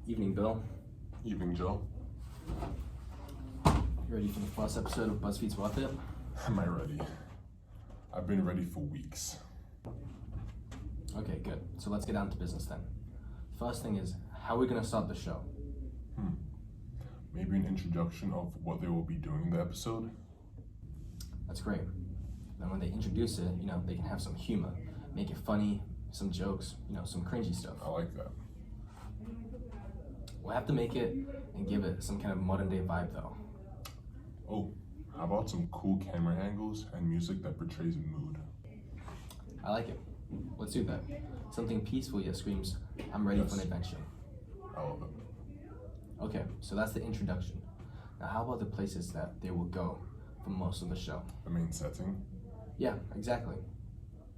Evening, Bill. Evening, Joe. You ready for the first episode of Buzzfeed's Worth It? Am I ready? I've been ready for weeks. Okay, good. So let's get down to business then. First thing is, how are we going to start the show? Maybe an introduction of what they will be doing in the episode? That's great. Then when they introduce it, they can have some humor, make it funny, some jokes, some cringy stuff. I like that. We'll have to make it and give it some kind of modern day vibe though. Oh, how about some cool camera angles and music that portrays mood? I like it. Let's do that. Something peaceful yet screams, I'm ready for an adventure. I love it. Okay, so that's the introduction. Now how about the places that they will go for most of the show? The main setting? Yeah, exactly.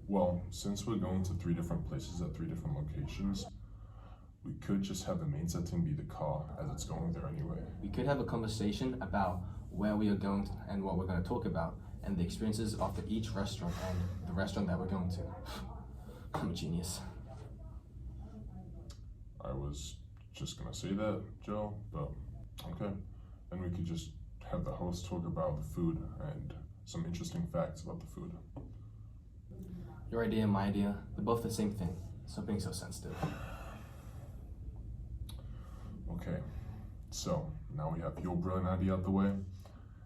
Well, since we're going to 3 different places at 3 different locations, we could just have the main setting be the car as it's going there anyway. We could have a conversation about where we are going and what we're going to talk about and the experiences after each restaurant and the restaurant that we're going to. I'm a genius. I was just gonna say that, Joe, but okay. Then we could just have the host talk about the food and some interesting facts about the food. Your idea and my idea, they're both the same thing. Stop being so sensitive. Okay, so now we have your brilliant idea out the way.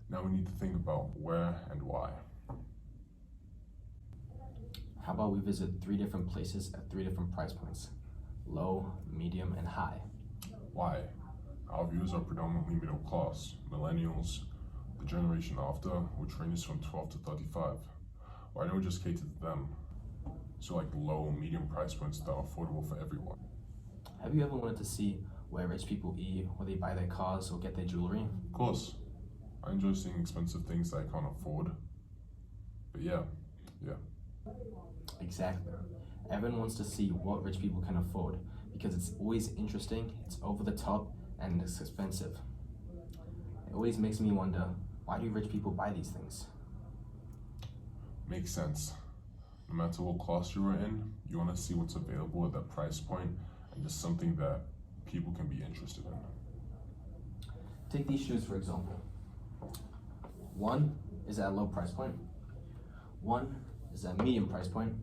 Now we need to think about where and why. How about we visit 3 different places at 3 different price points? Low, medium, and high. Why? Our viewers are predominantly middle class, millennials, the generation after, which ranges from 12 to 35. Why don't we just cater to them? So like low, medium price points that are affordable for everyone. Have you ever wanted to see where rich people eat, where they buy their cars or get their jewelry? Of course. I enjoy seeing expensive things that I can't afford. But yeah. Exactly. Everyone wants to see what rich people can afford because it's always interesting, it's over the top, and it's expensive. It always makes me wonder, why do rich people buy these things? Makes sense. No matter what class you are in, you want to see what's available at that price point and just something that people can be interested in. Take these shoes for example. One is at a low price point, one is at a medium price point,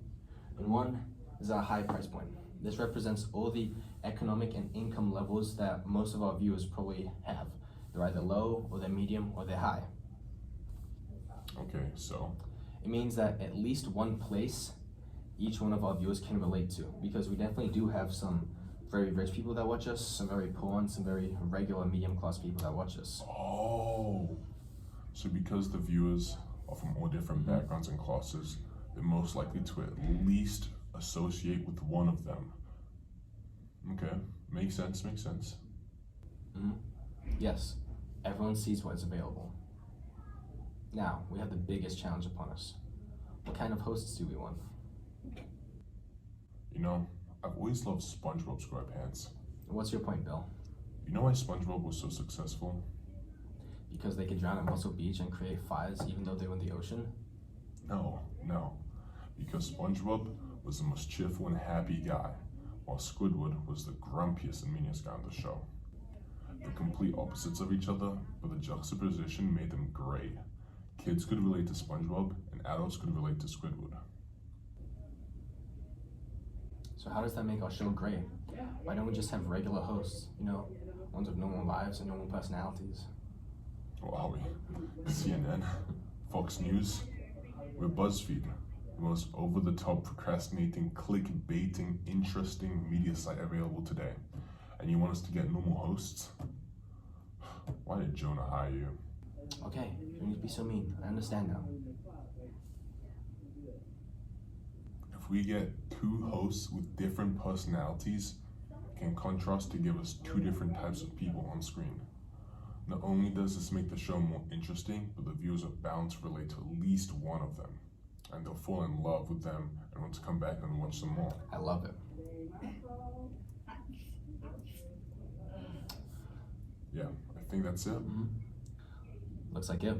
and one is at a high price point. This represents all the economic and income levels that most of our viewers probably have. They're either low, or they're medium, or they're high. Okay, so? It means that at least one place each one of our viewers can relate to, because we definitely do have some very rich people that watch us, some very poor, and some very regular medium class people that watch us. Oh, so because the viewers are from all different backgrounds and classes, they're most likely to at least associate with one of them. Okay, makes sense. Yes, everyone sees what's available. Now, we have the biggest challenge upon us. What kind of hosts do we want? I've always loved SpongeBob SquarePants. What's your point, Bill? You know why SpongeBob was so successful? Because they could drown at Muscle Beach and create fires even though they were in the ocean? No. Because SpongeBob was the most cheerful and happy guy, while Squidward was the grumpiest and meanest guy on the show. The complete opposites of each other, but the juxtaposition made them great. Kids could relate to SpongeBob, and adults could relate to Squidward. So how does that make our show great? Why don't we just have regular hosts, ones with normal lives and normal personalities? Well, are we? CNN? Fox News? We're Buzzfeed, the most over-the-top, procrastinating, clickbaiting, interesting media site available today. And you want us to get normal hosts? Why did Jonah hire you? Okay, you don't need to be so mean. I understand now. If we get 2 hosts with different personalities, it can contrast to give us 2 different types of people on screen. Not only does this make the show more interesting, but the viewers are bound to relate to at least one of them. And they'll fall in love with them and want to come back and watch some more. I love it. Yeah, I think that's it. Looks like it.